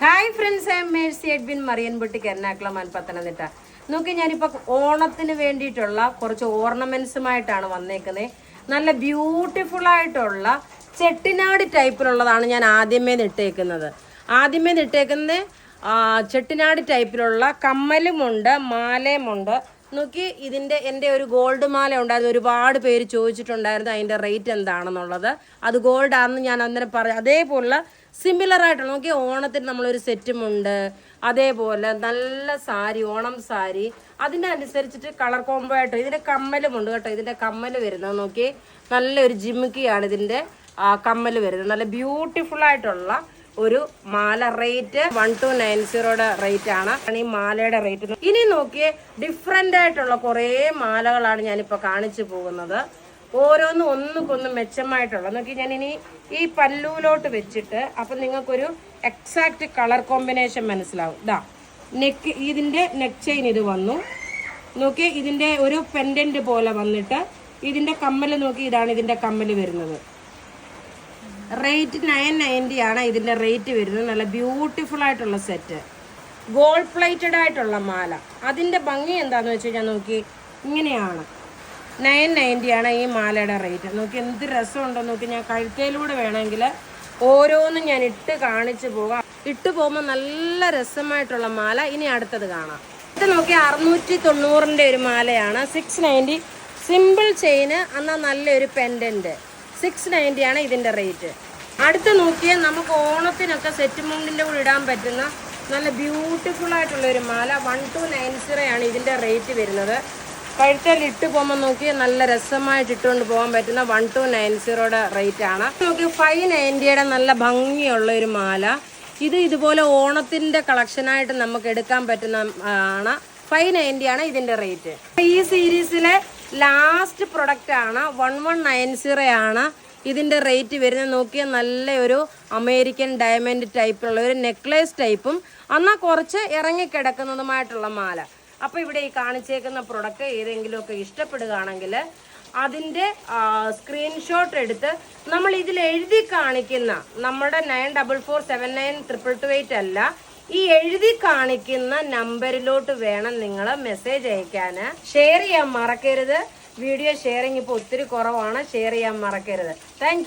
Hi friends, I am Mercy Edwin മറിയൻപൊട്ടിക്ക് എറണാകുളം പത്തനംതിട്ട. നോക്കി, ഞാനിപ്പോൾ ഓണത്തിന് വേണ്ടിയിട്ടുള്ള കുറച്ച് ഓർണമെന്റ്സുമായിട്ടാണ് വന്നേക്കുന്നത്. നല്ല ബ്യൂട്ടിഫുൾ ആയിട്ടുള്ള ചെട്ടിനാട് ടൈപ്പിലുള്ളതാണ് ഞാൻ ആദ്യമേ നിട്ടേക്കുന്നത്. ചെട്ടിനാട് ടൈപ്പിലുള്ള കമ്മലുമുണ്ട്, മാലയുമുണ്ട്. നോക്കി, എൻ്റെ ഒരു ഗോൾഡ് മാല ഉണ്ടായിരുന്നു. ഒരുപാട് പേര് ചോദിച്ചിട്ടുണ്ടായിരുന്നു അതിൻ്റെ റേറ്റ് എന്താണെന്നുള്ളത്. അത് ഗോൾഡ് ആണെന്ന് ഞാൻ അന്നേരം പറഞ്ഞു. അതേപോലെ സിമിലർ ആയിട്ടുള്ള നോക്കി, ഓണത്തിന് നമ്മളൊരു സെറ്റുമുണ്ട്. അതേപോലെ നല്ല സാരി, ഓണം സാരി, അതിൻ്റെ അനുസരിച്ചിട്ട് കളർ കോംബോ ആയിട്ട് ഇതിൻ്റെ കമ്മലുമുണ്ട് കേട്ടോ. ഇതിൻ്റെ കമ്മൽ വരുന്നത് നോക്കി, നല്ലൊരു ജിമിക്കിയാണ് ഇതിൻ്റെ കമ്മൽ വരുന്നത്. നല്ല ബ്യൂട്ടിഫുൾ ആയിട്ടുള്ള ഒരു മാല. റേറ്റ് 1290 റേറ്റ് ആണ് ഈ മാലയുടെ റേറ്റ്. ഇനി നോക്കിയേ, ഡിഫറെന്റ് ആയിട്ടുള്ള കുറേ മാലകളാണ് ഞാനിപ്പോൾ കാണിച്ചു പോകുന്നത്. ഓരോന്നും ഒന്നുകൊന്ന് മെച്ചമായിട്ടുള്ള നോക്കി. ഞാൻ ഇനി ഈ പല്ലുവിലോട്ട് വെച്ചിട്ട് അപ്പം നിങ്ങൾക്കൊരു എക്സാക്ട് കളർ കോമ്പിനേഷൻ മനസ്സിലാവും. ഇതിൻ്റെ നെക്ക് ചെയിൻ ഇത് വന്നു നോക്കി. ഇതിൻ്റെ ഒരു പെൻഡന്റ് പോലെ വന്നിട്ട് ഇതിൻ്റെ കമ്മൽ നോക്കി, ഇതാണ് ഇതിൻ്റെ കമ്മൽ വരുന്നത്. റേറ്റ് 990 ആണ് ഇതിൻ്റെ റേറ്റ് വരുന്നത്. നല്ല ബ്യൂട്ടിഫുൾ ആയിട്ടുള്ള സെറ്റ്, ഗോൾഡ് പ്ലേറ്റഡ് ആയിട്ടുള്ള മാല. അതിൻ്റെ ഭംഗി എന്താണെന്ന് വെച്ച് കഴിഞ്ഞാൽ നോക്കി, ഇങ്ങനെയാണ്. 990 ആണ് ഈ മാലയുടെ റേറ്റ്. നോക്കി എന്ത് രസമുണ്ടോ നോക്കി. ഞാൻ കഴുത്തേലൂടെ വേണമെങ്കിൽ ഓരോന്നും ഞാൻ ഇട്ട് കാണിച്ചു പോകാം. ഇട്ട് പോകുമ്പോൾ നല്ല രസമായിട്ടുള്ള മാല. ഇനി അടുത്തത് കാണാം. ഇത് നോക്കി 690 ഒരു മാലയാണ്. 690 സിമ്പിൾ ചെയിന്, എന്നാൽ നല്ലൊരു പെൻഡൻറ്റ്. 690 ആണ് ഇതിൻ്റെ റേറ്റ്. അടുത്ത് നോക്കിയാൽ നമുക്ക് ഓണത്തിനൊക്കെ സെറ്റ് മുണ്ടിൻ്റെ കൂടെ ഇടാൻ പറ്റുന്ന നല്ല ബ്യൂട്ടിഫുൾ ആയിട്ടുള്ള ഒരു മാല. 1290 ആണ് ഇതിൻ്റെ റേറ്റ് വരുന്നത്. കഴുത്തിൽ ഇട്ട് പോകുമ്പോൾ നോക്കി നല്ല രസമായിട്ട് ഇട്ടുകൊണ്ട് പോകാൻ പറ്റുന്ന 1290 റേറ്റ് ആണ്. നോക്കി 590 നല്ല ഭംഗിയുള്ള ഒരു മാല. ഇതുപോലെ ഓണത്തിൻ്റെ കളക്ഷനായിട്ട് നമുക്ക് എടുക്കാൻ പറ്റുന്ന ആണ്. 590 ആണ് ഇതിൻ്റെ റേറ്റ്. ഈ സീരീസിലെ ലാസ്റ്റ് പ്രൊഡക്റ്റ് ആണ്. 1190 ആണ് ഇതിൻ്റെ റേറ്റ് വരുന്നത്. നോക്കിയാൽ നല്ല ഒരു അമേരിക്കൻ ഡയമണ്ട് ടൈപ്പിലുള്ള ഒരു നെക്ലേസ് ടൈപ്പും എന്നാൽ കുറച്ച് ഇറങ്ങിക്കിടക്കുന്നതുമായിട്ടുള്ള മാല. അപ്പോൾ ഇവിടെ ഈ കാണിച്ചേക്കുന്ന പ്രൊഡക്റ്റ് ഏതെങ്കിലുമൊക്കെ ഇഷ്ടപ്പെടുകയാണെങ്കിൽ അതിൻ്റെ സ്ക്രീൻഷോട്ട് എടുത്ത് നമ്മൾ ഇതിൽ എഴുതി കാണിക്കുന്ന നമ്മുടെ 94479228 അല്ല, ഈ എഴുതി കാണിക്കുന്ന നമ്പറിലോട്ട് വേണം നിങ്ങൾ മെസ്സേജ് അയക്കാൻ. ഷെയർ ചെയ്യാൻ മറക്കരുത്. വീഡിയോ ഷെയറിങ് ഇപ്പോൾ ഒത്തിരി കുറവാണ്. ഷെയർ ചെയ്യാൻ മറക്കരുത്. താങ്ക്